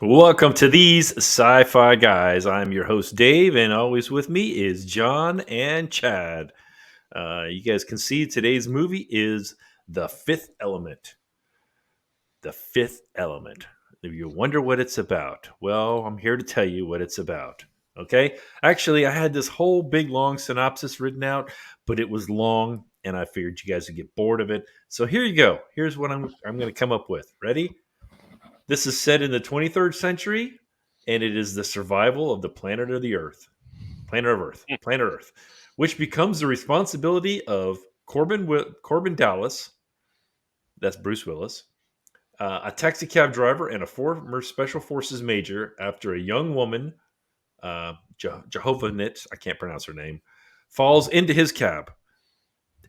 Welcome to these sci-fi guys. I'm your host Dave, and always with me is John and Chad. You guys can see today's movie is The Fifth Element. The Fifth Element. If you wonder what it's about, well, I'm here to tell you what it's about. Okay? Actually, I had this whole big long synopsis written out, but it was long, and I figured you guys would get bored of it. So here you go. Here's what I'm going to come up with. Ready? This is set in the 23rd century, and it is the survival of the planet Earth, which becomes the responsibility of Corbin Dallas, that's Bruce Willis, a taxi cab driver, and a former special forces major after a young woman, Jehovah's, I can't pronounce her name, falls into his cab,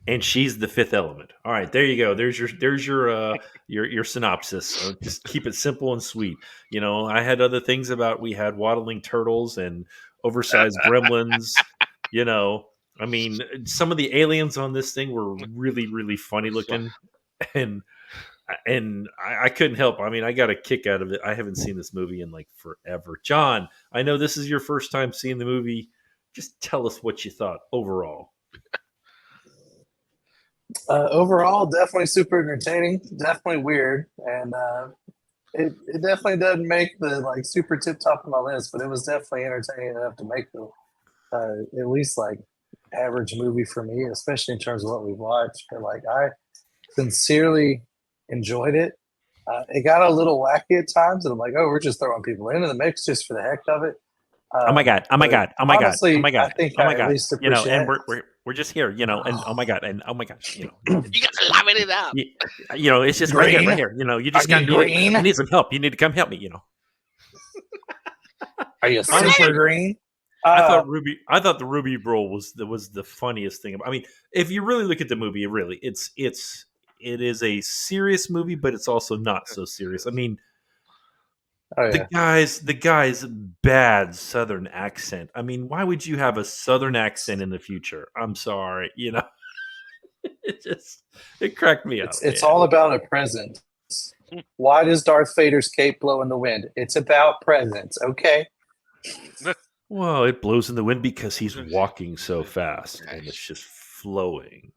and she's the fifth element. All right, there you go. There's your synopsis. So just keep it simple and sweet. You know, I had other things about we had waddling turtles and oversized gremlins. You know, I mean, some of the aliens on this thing were really really funny looking, and I couldn't help. I mean, I got a kick out of it. I haven't seen this movie in like forever. John, I know this is your first time seeing the movie. Just tell us what you thought overall. Overall, definitely super entertaining. Definitely weird, and it definitely doesn't make the like super tip top of my list, but it was definitely entertaining enough to make the at least like average movie for me, especially in terms of what we've watched. But like I sincerely enjoyed it. It got a little wacky at times, and I'm like, oh, we're just throwing people into the mix just for the heck of it. Oh my god! Oh my But god! Oh my god! Oh honestly, my I god! think Oh my I at god! least You know, and appreciate. we're just here, you know, and oh my god, and oh my god, You gotta liven it up. you, you know, it's just right here, right Green. here. You know, you Are just got you need it. green? I need some help. You need to come help me. You know, Are you honestly, super green? I Uh, thought the Ruby roll was the funniest thing. I mean, if you really look at the movie, it is a serious movie, but it's also not so serious. I mean, oh the yeah. guy's bad Southern accent. I mean, why would you have a Southern accent in the future? I'm sorry, you know. It just it cracked me up, It's man. all about a present. Why does Darth Vader's cape blow in the wind? It's about presents, okay? Well, it blows in the wind because he's walking so fast and it's just flowing.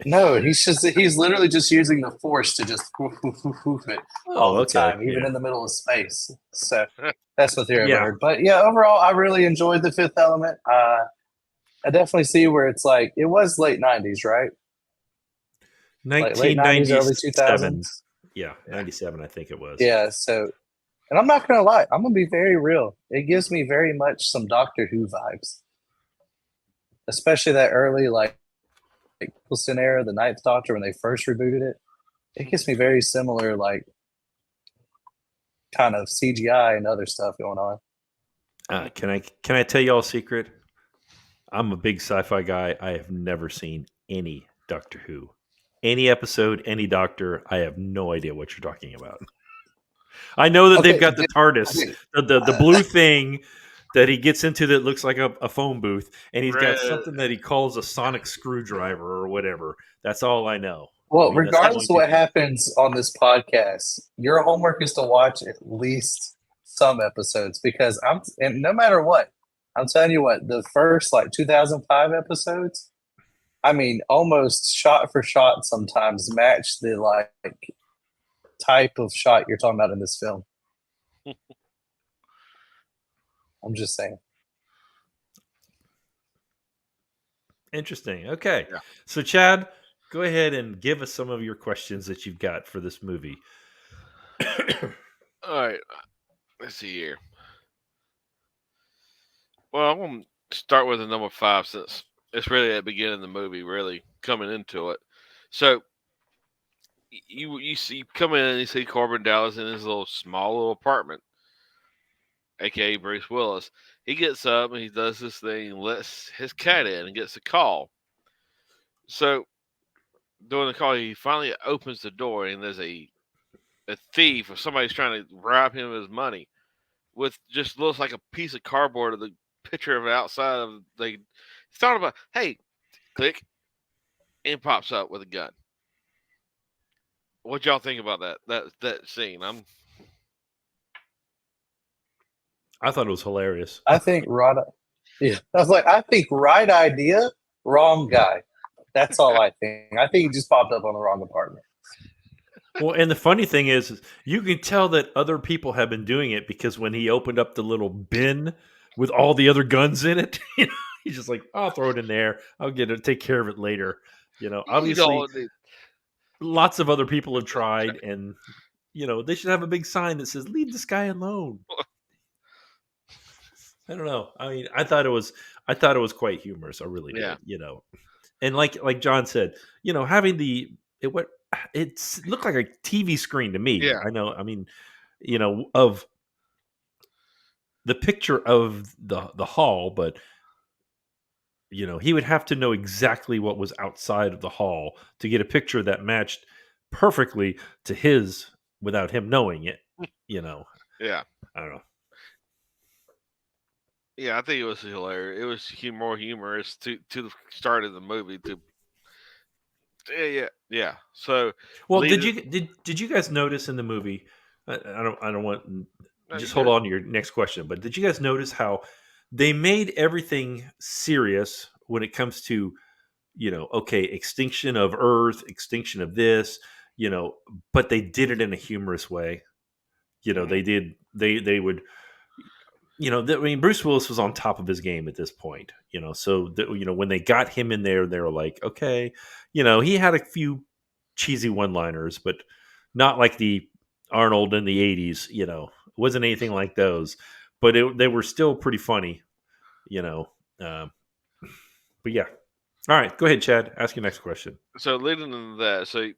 No, he's literally just using the force to just woof it all Oh, the okay, time, even yeah, in the middle of space. So that's the theory I've yeah. heard. But yeah, overall, I really enjoyed the Fifth Element. I definitely see where it's like it was late '90s, right? Like late '90s, early 1997. 2000s. Yeah, 97, I think it was. Yeah. So, and I'm not gonna lie, I'm gonna be very real. It gives me very much some Doctor Who vibes, especially that early like Wilson era, the Ninth Doctor when they first rebooted it. It gives me very similar like kind of CGI and other stuff going on. Can I tell y'all a secret? I'm a big sci-fi guy. I have never seen any Doctor Who. Any episode, any doctor, I have no idea what you're talking about. I know that they've Okay, got the TARDIS, dude, the blue thing that he gets into that looks like a phone booth, and he's got Red. something that he calls a sonic screwdriver or whatever. That's all I know. I well, mean, that's the regardless only of two what things. happens on this podcast, your homework is to watch at least some episodes because and no matter what, I'm telling you what, the first like 2005 episodes, I mean, almost shot for shot sometimes match the like type of shot you're talking about in this film. I'm just saying. Interesting. Okay, Yeah. so Chad, go ahead and give us some of your questions that you've got for this movie. All right. Let's see here. Well, I'm gonna start with the number five since it's really at the beginning of the movie, really coming into it. So you see come in and you see Corbin Dallas in his little small little apartment, aka Bruce Willis. He gets up and he does this thing and lets his cat in and gets a call. So during the call, he finally opens the door and there's a thief or somebody's trying to rob him of his money with just looks like a piece of cardboard of the picture of the outside of they thought about hey click and pops up with a gun. What y'all think about that scene? I'm I thought it was hilarious. I think right. Yeah, I was like, I think right idea, wrong guy. That's all I think. I think he just popped up on the wrong apartment. Well, and the funny thing is you can tell that other people have been doing it because when he opened up the little bin with all the other guns in it, he's just like, "I'll throw it in there. I'll get it. Take care of it later." You Obviously, know, the- lots of other people have tried, and they should have a big sign that says "Leave this guy alone." I don't know. I mean, I thought it was quite humorous. I really yeah, did. And like John said, having it looked like a TV screen to me. yeah. I know. I mean, of the picture of the hall, but he would have to know exactly what was outside of the hall to get a picture that matched perfectly to his without him knowing it. You know, Yeah. I don't know. Yeah, I think it was hilarious. It was more humorous to the start of the movie. To yeah. So Well, did leading, you did you guys notice in the movie? I don't want no, you just hold good. on to your next question, but did you guys notice how they made everything serious when it comes to okay, extinction of Earth, extinction of this, but they did it in a humorous way. Hmm. They would I mean, Bruce Willis was on top of his game at this point, so when they got him in there, they were like, okay, he had a few cheesy one-liners, but not like the Arnold in the '80s. It wasn't anything like those, but they were still pretty funny, you know. Um, but yeah, all right, go ahead, Chad. Ask your next question. So leading into that, so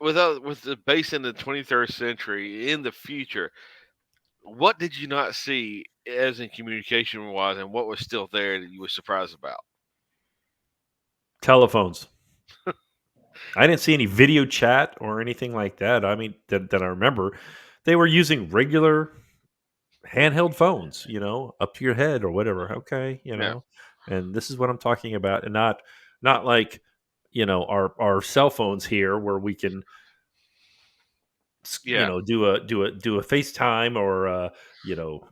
with the base in the 23rd century in the future, what did you not see as in communication wise, and what was still there that you were surprised about? Telephones. I didn't see any video chat or anything like that. I mean, that I remember, they were using regular handheld phones, up to your head or whatever. Okay, Yeah, and this is what I'm talking about, and not like our cell phones here where we can yeah. do a FaceTime or you know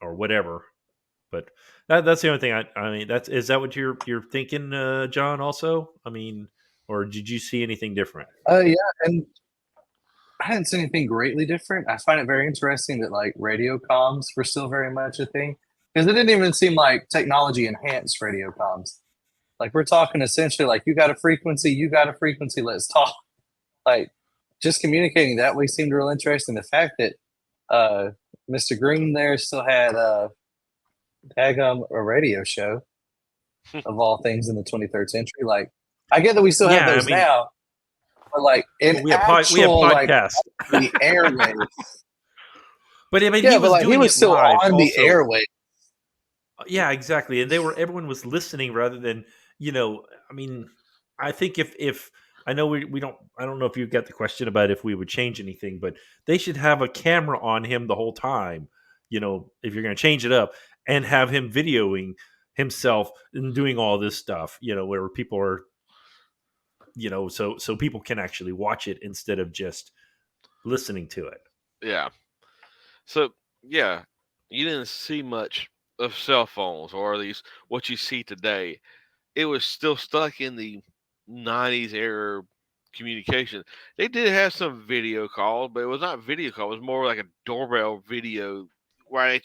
or whatever. But that's the only thing. I mean, that's is that what you're thinking, John? Also, I mean, or did you see anything different? Yeah, and I didn't see anything greatly different. I find it very interesting that like radio comms were still very much a thing because it didn't even seem like technology enhanced radio comms. Like we're talking essentially like you got a frequency, let's talk. Like just communicating that way seemed real interesting. The fact that uh, Mr. Green there still had a radio show of all things in the 23rd century. Like I get that we still have Yeah, I those mean, now, but like in well, we have actual like podcasts, the airwaves. but I mean, he Yeah, but was like he doing was it still live on the also. airwaves. Yeah, exactly. And everyone was listening rather than, I mean, I think if I know we don't I don't know if you got the question about if we would change anything, but they should have a camera on him the whole time, if you're going to change it up and have him videoing himself and doing all this stuff, where people are, so people can actually watch it instead of just listening to it. Yeah. So yeah, you didn't see much of cell phones, or at least what you see today. It was still stuck in the '90s era communication. They did have some video calls, but it was not video call. It was more like a doorbell video. Right?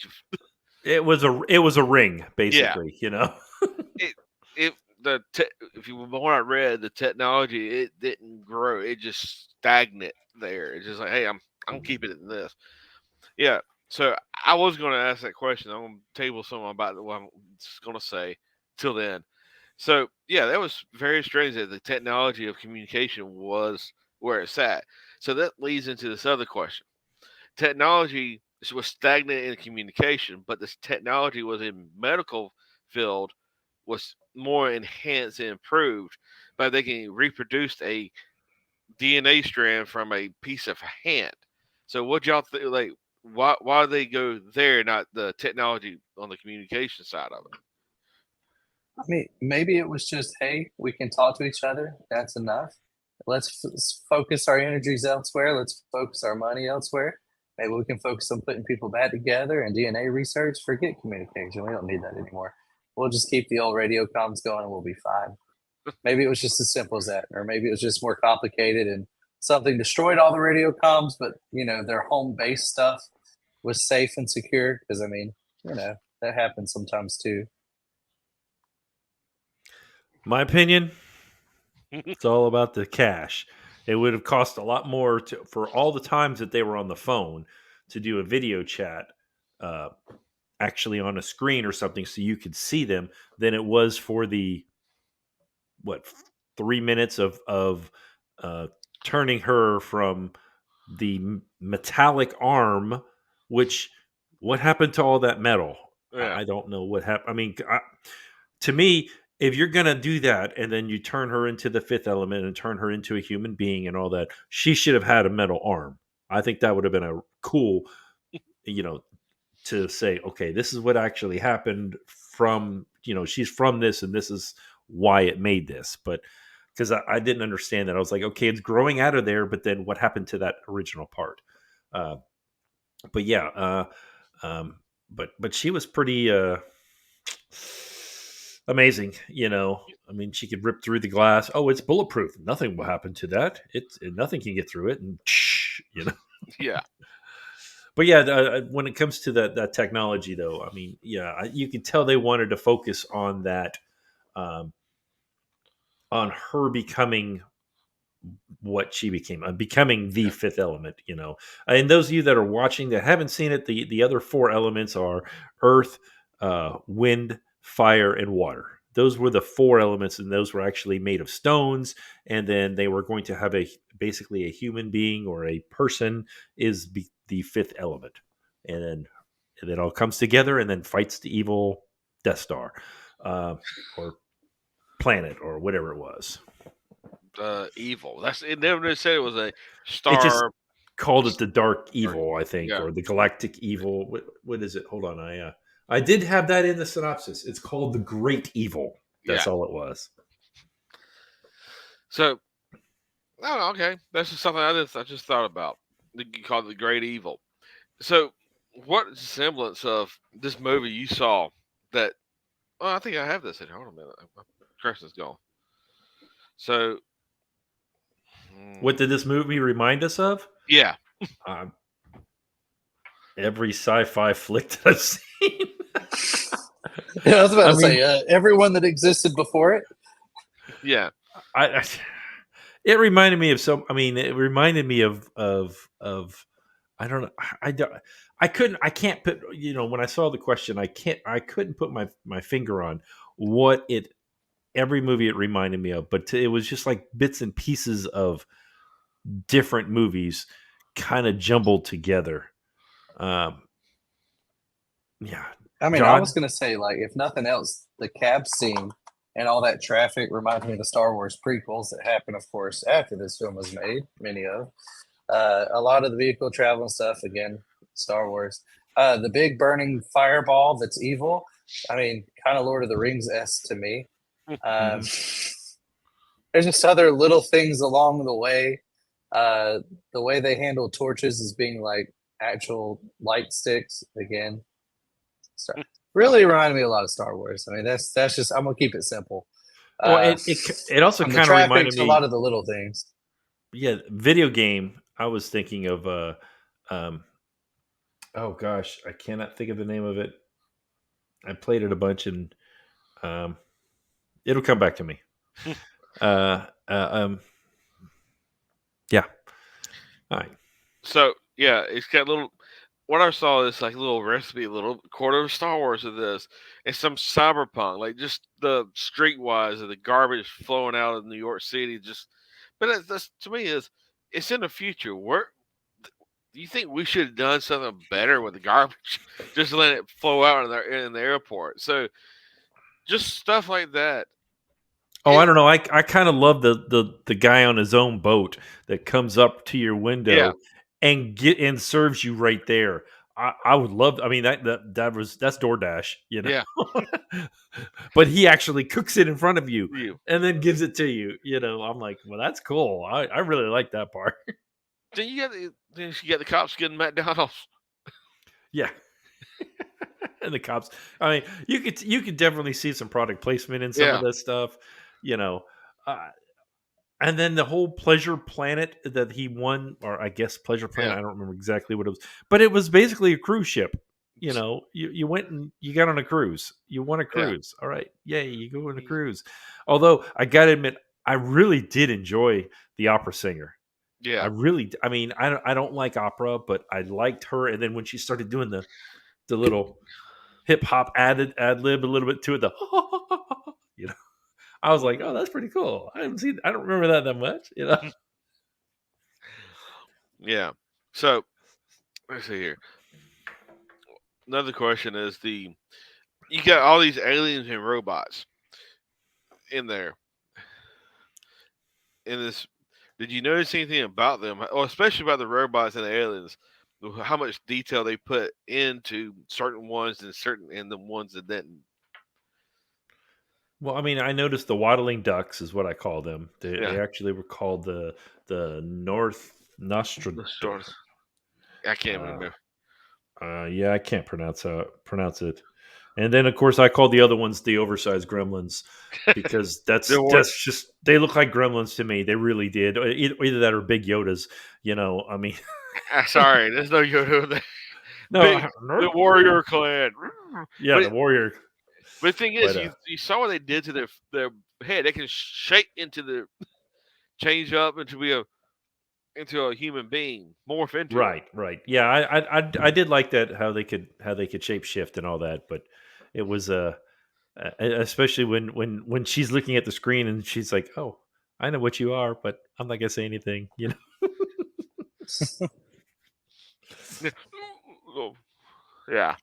It was a ring Yeah. basically, It if the if you were what I read, the technology it didn't grow. It just stagnant there. It's just like, hey, I'm keeping it in this. Yeah. So I was going to ask that question. I'm going to table something about what I'm going to say till then. So yeah, that was very strange that the technology of communication was where it's at. So that leads into this other question. Technology was stagnant in communication, but this technology was in medical field was more enhanced and improved by they can reproduce a DNA strand from a piece of hand. So what y'all think? Like, why they go there, not the technology on the communication side of it? I mean, maybe it was just, hey, we can talk to each other. That's enough. Let's focus our energies elsewhere. Let's focus our money elsewhere. Maybe we can focus on putting people back together and DNA research. Forget communication. We don't need that anymore. We'll just keep the old radio comms going and we'll be fine. Maybe it was just as simple as that, or maybe it was just more complicated and something destroyed all the radio comms, but their home base stuff was safe and secure. Because I mean, that happens sometimes too. My opinion, it's all about the cash. It would have cost a lot more for all the times that they were on the phone to do a video chat, uh, actually on a screen or something, so you could see them, than it was for the what 3 minutes of uh, turning her from the metallic arm. Which what happened to all that metal? Yeah. I don't know what happened. I mean, to me, if you're gonna do that and then you turn her into the fifth element and turn her into a human being and all that, she should have had a metal arm. I think that would have been a cool, you know, to say, okay, this is what actually happened from, she's from this and this is why it made this. But because I didn't understand that, I was like, okay, it's growing out of there, but then what happened to that original part? Uh, but yeah, but she was pretty amazing. I mean, she could rip through the glass. Oh, it's bulletproof. Nothing will happen to that. Nothing can get through it. And Yeah. But yeah, when it comes to that technology, though, I mean, yeah, you could tell they wanted to focus on that, um, on her becoming what she became, becoming the Yeah. fifth element. And those of you that are watching that haven't seen it, the other four elements are earth, wind, fire, and water. Those were the four elements, and those were actually made of stones. And then they were going to have basically a human being or a person is the fifth element, and then it all comes together and then fights the evil Death Star, or planet or whatever it was. Evil. That's it. Never said it was a It just star. called it the Dark Or, Evil, I think, yeah. or the Galactic Evil. What is it? Hold on, I did have that in the synopsis. It's called the Great Evil. That's Yeah. all it was. So, oh, okay. That's just something I just thought about. You call it the Great Evil. So, what semblance of this movie you saw that? Oh, I think I have this in here. Hold on a minute. My cursor's gone. So, What did this movie remind us of? yeah, Um, every sci-fi flick that I've seen. Yeah, I was about I to mean, say everyone that existed before it. yeah, I it reminded me of some. I mean, it reminded me of. I don't know. I don't. I can't put. When I saw the question, I couldn't put my finger on what it. Every movie it reminded me of, but it was just like bits and pieces of different movies, kind of jumbled together. Um, yeah, I mean, I was John. gonna say, like, if nothing else, the cab scene and all that traffic reminded me of the Star Wars prequels that happened, of course, after this film was made. Many of a lot of the vehicle travel and stuff. Again, Star Wars. The big burning fireball that's evil. I mean, kind of Lord of the Rings esque to me. Um, there's just other little things along the way. The way they handle torches as being like actual light sticks. Again, really reminded me a lot of Star Wars. I mean, that's just I'm gonna keep it simple. Well, Uh, it also from the kind of traffic reminded to a lot me. of the little things. Yeah, video game. I was thinking of. Um, oh gosh, I cannot think of the name of it. I played it a bunch, and um, it'll come back to me. Uh, uh, um, yeah. All right. so yeah, it's got little. What I saw is like a little recipe, a little quarter of Star Wars of this, and some cyberpunk, like just the streetwise of the garbage flowing out of New York City. Just, but that's to me is it's in the future. Where do you think we should have done something better with the garbage? Just let it flow out in the airport. So just stuff like that. Oh, I It don't know. I kind of love the guy on his own boat that comes up to your yeah window and serves you right there. I would love. I mean, that's DoorDash, yeah but he actually cooks it in front of you you and then gives it to you. I'm like, well, that's cool. I really like that part. then you got the cops getting McDonald's. Yeah. And the cops. I mean, you could definitely see some product placement in some of Yeah, this stuff, you know. Uh, and then the whole Pleasure Planet that he won, or I guess Pleasure Planet, yeah, I don't remember exactly what it was, but it was basically a cruise ship. You know, you went and you got on a cruise. You won a yeah, cruise. All right, yay, you go on a cruise. Although I gotta admit, I really did enjoy the opera singer. yeah. I mean, I don't like opera, but I liked her. And then when she started doing the little hip hop added ad lib a little bit to it, the you know, I was like, oh, Mhm. that's pretty cool. I don't remember that much, you know. Yeah. So let's see here. Another question is you got all these aliens and robots in there in this. Did you notice anything about them, or especially about the robots and the aliens? How much detail they put into certain ones and the ones that didn't. Well, I mean, I noticed the waddling ducks is what I call them. They Yeah, actually were called the North Nostra. the sort. I can't even Uh, remember. yeah, I can't pronounce it. And then, of course, I called the other ones the oversized gremlins because There were. that's just they look like gremlins to me. They really did. Either that or big Yodas. You know, I mean, Sorry, there's no Yoda there. no, Big the warrior clan. yeah, But the warrior. but the thing is, But you saw what they did to their head. They can shape into the change up into a human being, morph into it. right, right, yeah, I did like that how they could shape shift and all that, but it was especially when she's looking at the screen and she's like, oh, I know what you are, but I'm not gonna say anything, you know. Oh, yeah.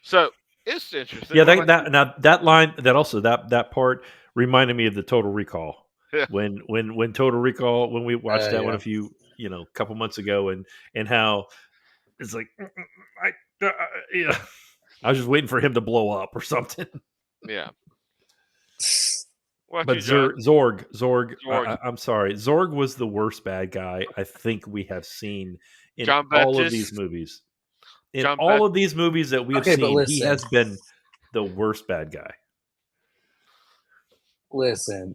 So it's interesting. Yeah, What that about you? that now that line that also that part reminded me of the Total Recall Yeah. when Total Recall when we watched that one a Yeah. few couple months ago and how it's like yeah. I was just waiting for him to blow up or something. Yeah. What about But you, John? Zorg, Zorg. I'm sorry, Zorg was the worst bad guy I think we have seen in John all of these Baptist. movies. In John all Baptist. of these movies that we have Okay, but seen, he listen, has been the worst bad guy. listen.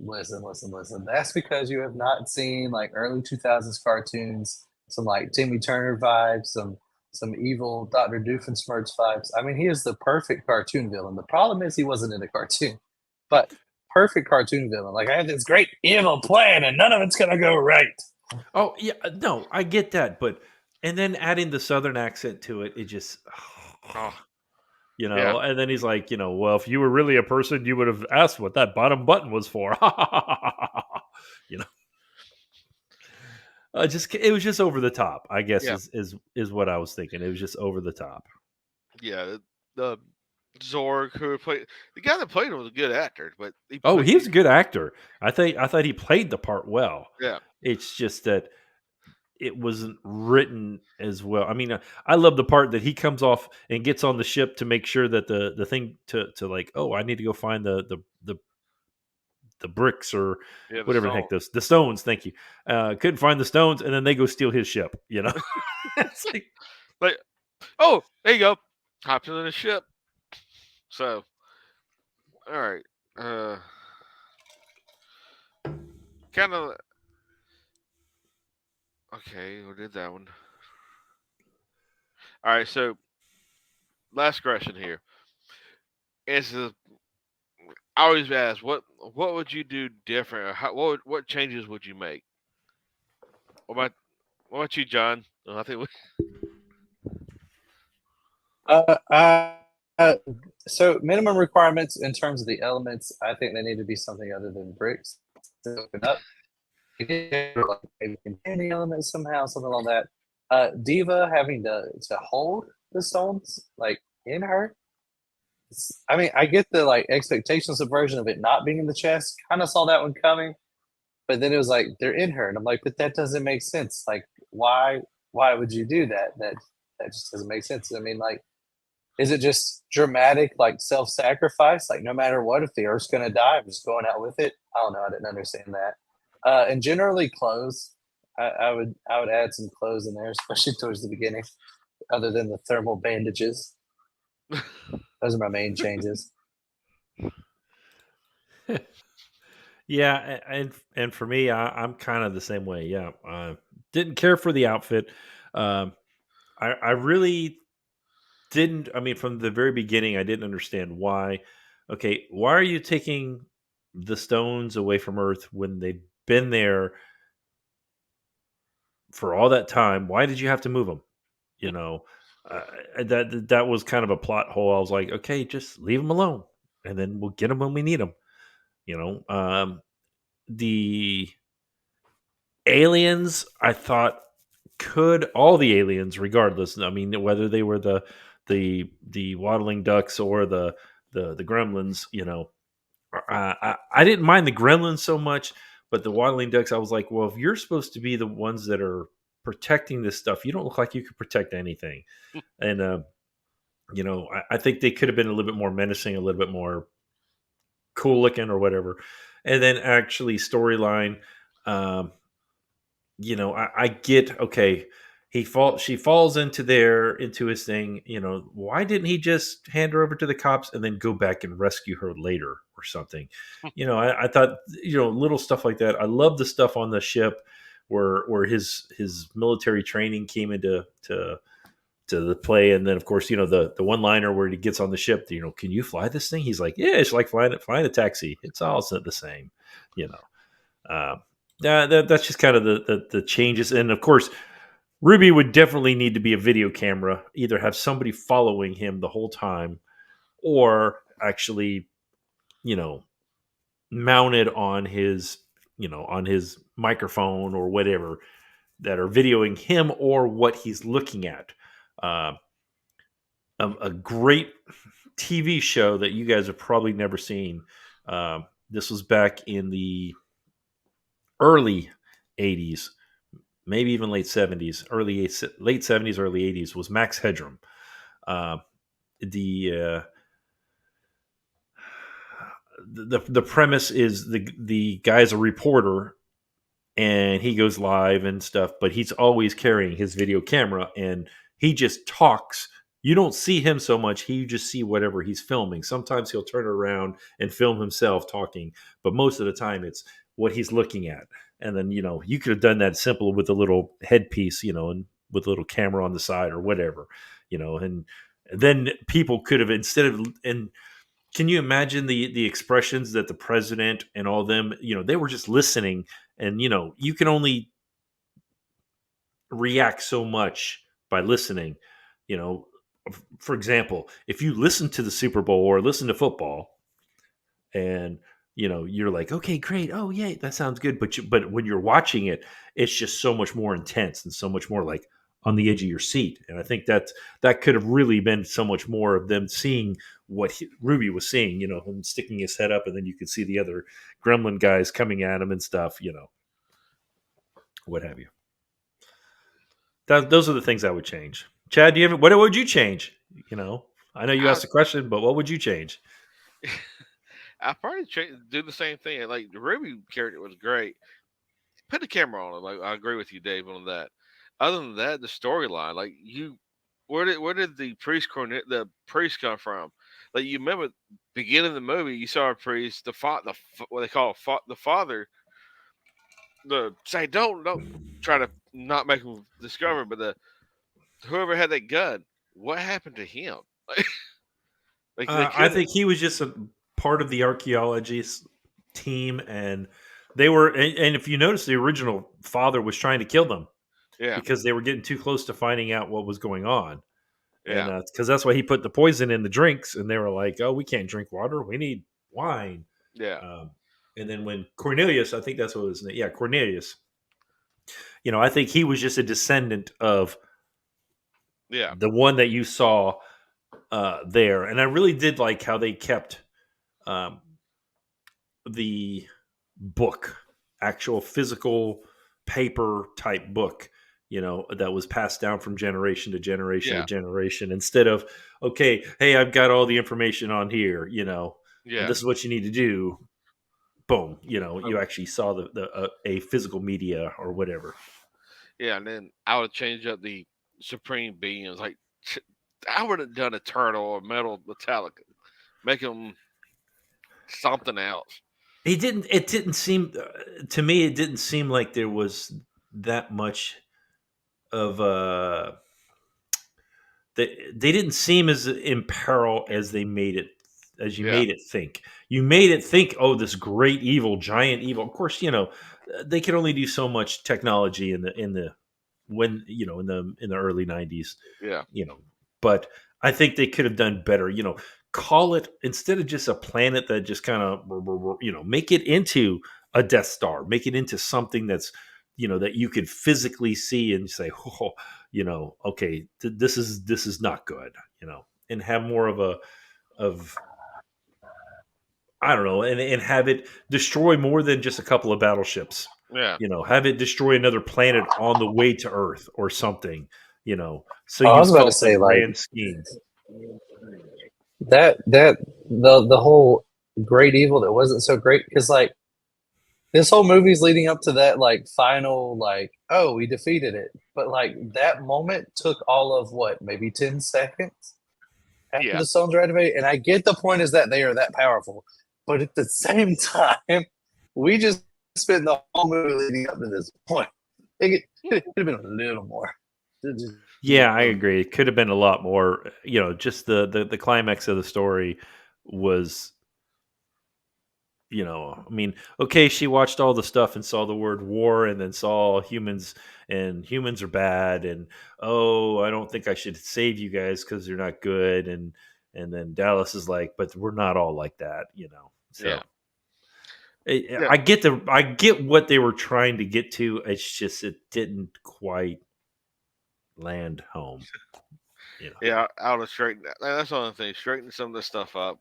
That's because you have not seen like early 2000s cartoons, some like Timmy Turner vibes, some evil Dr. Doofenshmirtz vibes. I mean, he is the perfect cartoon villain. The problem is he wasn't in a cartoon, but perfect cartoon villain. Like I have this great evil plan, and none of it's gonna go right. Oh yeah, no, I get that, but and then adding the southern accent to it, it just Oh, you yeah. know, and then he's like, well, if you were really a person, you would have asked what that bottom button was for. you know, just it was just over the top. I guess Yeah. is what I was thinking. It was just over the top. Yeah. The Zorg who played the guy that played him was a good actor, but he Oh, played. he was a good actor. I thought he played the part well. Yeah. It's just that it wasn't written as well. I mean, I love the part that he comes off and gets on the ship to make sure that the thing to like, oh, I need to go find the bricks or Yeah. The whatever the song. heck the stones. Thank you. Couldn't find the stones, and then they go steal his ship. You know, it's like Like, oh, there you go. Hopped into the ship. So, all right. Kind of. Okay, we did that one. All right. So, last question here is I always ask what would you do different, or what changes would you make? What about what about you, John? I think Uh, uh, uh, so minimum requirements in terms of the elements, I think they need to be something other than bricks. Open up, like maybe contain the elements somehow, something like that. Diva having to hold the stones like in her. I mean, I get the like expectation subversion of it not being in the chest. Kind of saw that one coming, but then it was like they're in her, and I'm like, but that doesn't make sense. Like, why would you do that? That just doesn't make sense. I mean, like is it just dramatic, like self-sacrifice? Like no matter what, if the Earth's gonna die, I'm just going out with it. I don't know. I didn't understand that. And generally, clothes. I would add some clothes in there, especially towards the beginning. Other than the thermal bandages, those are my main changes. Yeah, and for me, I'm kind of the same way. Yeah, didn't care for the outfit. Um, I really didn't. I mean, from the very beginning, I didn't understand why. Okay, why are you taking the stones away from Earth when they've been there for all that time? Why did you have to move them? You know, that was kind of a plot hole. I was like, okay, just leave them alone, and then we'll get them when we need them. You know, the aliens, I thought could all the aliens, regardless. I mean, whether they were the waddling ducks or the gremlins. You know, I didn't mind the gremlins so much, but the waddling ducks, I was like, well, if you're supposed to be the ones that are protecting this stuff, you don't look like you could protect anything. And you know, I think they could have been a little bit more menacing, a little bit more cool looking, or whatever. And then actually storyline. Um, you know, I get, okay. She falls into his thing. You know, why didn't he just hand her over to the cops and then go back and rescue her later or something? You know, I thought, you know, little stuff like that. I love the stuff on the ship where his military training came to the play. And then of course, you know, the one liner where he gets on the ship, you know, can you fly this thing? He's like, yeah, it's like flying a taxi. It's all the same, you know. That's just kind of the changes. And of course, Ruby would definitely need to be a video camera, either have somebody following him the whole time, or actually, you know, mounted on his, you know, on his microphone or whatever, that are videoing him or what he's looking at. Uh, a great TV show that you guys have probably never seen. This was back in the early 80s, maybe even late 70s, late 70s, early 80s, was Max Headroom. Uh, the, uh, the premise is the guy's a reporter and he goes live and stuff, but he's always carrying his video camera and he just talks. You don't see him so much. You just see whatever he's filming. Sometimes he'll turn around and film himself talking, but most of the time it's what he's looking at. And then, you know, you could have done that simple with a little headpiece, you know, and with a little camera on the side or whatever, you know, and then people could have, instead of, and can you imagine the expressions that the president and all them, you know, they were just listening, and you know, you can only react so much by listening, you know. For example, if you listen to the Super Bowl or listen to football, and you know, you're like, okay, great, oh yeah, that sounds good, but when you're watching it, it's just so much more intense and so much more like on the edge of your seat. And I think that could have really been so much more of them seeing what Ruby was seeing, you know, him sticking his head up, and then you could see the other gremlin guys coming at him and stuff, you know, what have you. Those are the things I would change. Chad, do you have, what would you change? You know, I know you I asked the question, but what would you change? I probably do the same thing. Like the Ruby character was great. Put the camera on him. Like I agree with you, Dave, on that. Other than that, the storyline, like you, where did the priest come from? Like you remember beginning of the movie, you saw a priest, what they call the father, the say don't try to not make him discover, but the whoever had that gun, what happened to him? Like they I couldn't. think he was just a part of the archaeologist team, and they were. And if you notice, the original father was trying to kill them Yeah, because they were getting too close to finding out what was going on, and yeah, because that's why he put the poison in the drinks, and they were like, "Oh, we can't drink water; we need wine." yeah, Um, and then when Cornelius, I think that's what his name, yeah, Cornelius. You know, I think he was just a descendant of yeah, the one that you saw there, and I really did like how they kept um, the book, actual physical paper type book, you know, that was passed down from generation to generation to yeah, generation, instead of, okay, hey, I've got all the information on here, you know, and yeah. this is what you need to do. Boom, you know, you Um, actually saw a physical media or whatever. Yeah, and then I would change up the supreme beings. Like I would have done a turtle or metal metallic, make them something else. He didn't. It didn't seem to me. It didn't seem like there was that much of they didn't seem as in peril as they made it as you Yeah, made it think. You made it think, oh, this great evil, giant evil. Of course, they could only do so much technology in the when in the early '90s, yeah, you know. But I think they could have done better. Call it instead of just a planet that just kind of make it into a Death Star, make it into something that's that you could physically see and say, oh, okay, this is not good, and have more of I don't know, and have it destroy more than just a couple of battleships. yeah, Have it destroy another planet on the way to Earth or something. So Oh, I you was about saw to the say like grand scheme. that the whole great evil that wasn't so great because like this whole movie's leading up to that like final like oh we defeated it, but like that moment took all of what maybe 10 seconds after yeah, the stones are activated, and I get the point is that they are that powerful, but at the same time, we just spent the whole movie leading up to this point. It could have been a little more. Just Yeah, I agree. It could have been a lot more. Just the climax of the story was I mean, okay, she watched all the stuff and saw the word war and then saw humans and humans are bad and oh, I don't think I should save you guys because they're not good and then Dallas is like, but we're not all like that. yeah, So I yeah, I get I get what they were trying to get to. It's just it didn't quite land home. You know. yeah. I would have straightened that. That's the only thing. Straighten some of this stuff up.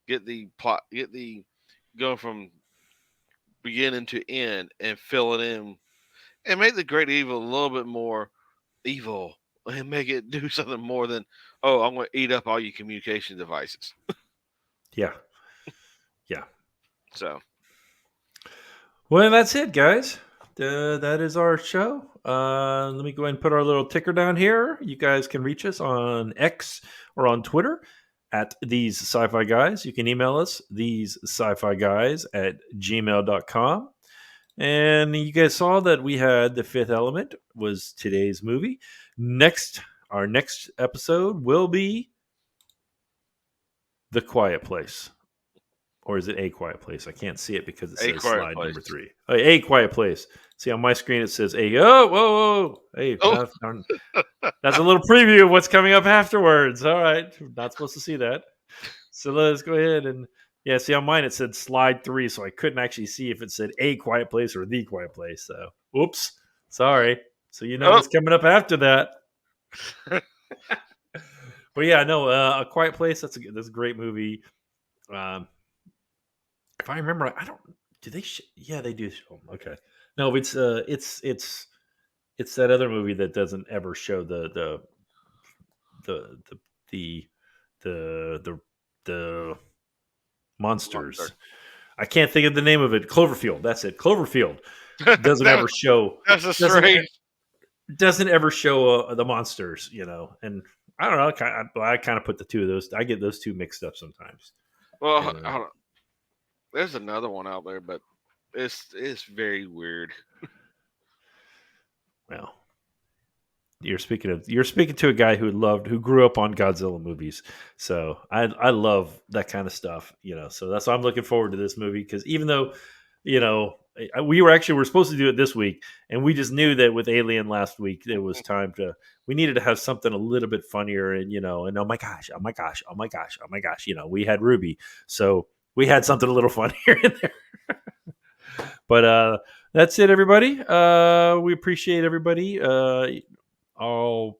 Get the plot. Get the going from beginning to end and fill it in and make the great evil a little bit more evil and make it do something more than oh I'm going to eat up all your communication devices. Yeah. Yeah. So Well, that's it, guys. That is our show. Let me go ahead and put our little ticker down here. You guys can reach us on X or on Twitter at these sci-fi guys. You can email us these sci-fi guys at gmail.com. And you guys saw that we had The Fifth Element was today's movie. Our next episode will be The Quiet Place. Or is it A Quiet Place? I can't see it because it a says quiet slide place. number 3. A Quiet Place. See on my screen it says A. Oh, whoa, whoa. Hey, Oh, that's a little preview of what's coming up afterwards. All right, not supposed to see that. So let's go ahead and yeah. See on mine it said slide 3, so I couldn't actually see if it said A Quiet Place or The Quiet Place. So, oops, sorry. So oh, what's coming up after that. But yeah, no, A Quiet Place. That's a great movie. Um, if I remember, I don't. Do they? Yeah, they do show 'em. Okay. No, it's that other movie that doesn't ever show the the the the the monster. monsters. I can't think of the name of it. Cloverfield. That's it. Cloverfield doesn't that, ever show that's a doesn't strange. doesn't ever show the monsters. And I don't know. I kind of put the two of those. I get those two mixed up sometimes. Well, And there's another one out there, but it's very weird. well, you're speaking to a guy who grew up on Godzilla movies. So I love that kind of stuff, So that's why I'm looking forward to this movie because even though, we're supposed to do it this week and we just knew that with Alien last week it was time to we needed to have something a little bit funnier and oh my gosh, oh my gosh, oh my gosh, oh my gosh, we had Ruby. So we had something a little funnier in there. But that's it, everybody. We appreciate everybody. All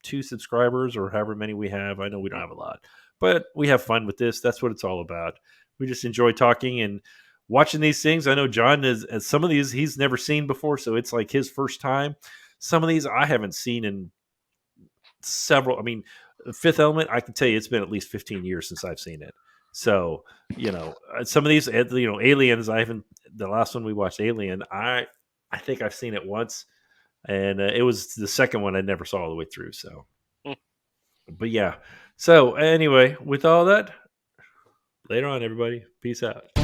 2 subscribers or however many we have. I know we don't have a lot, but we have fun with this. That's what it's all about. We just enjoy talking and watching these things. I know John is some of these he's never seen before, so it's like his first time. Some of these I haven't seen in several. I mean, Fifth Element, I can tell you it's been at least 15 years since I've seen it. So, some of these, Aliens, I haven't. The last one we watched, Alien, I think I've seen it once. and it was the second one I never saw all the way through. So, Hmm. but yeah. So anyway, with all that, later on, everybody, peace out.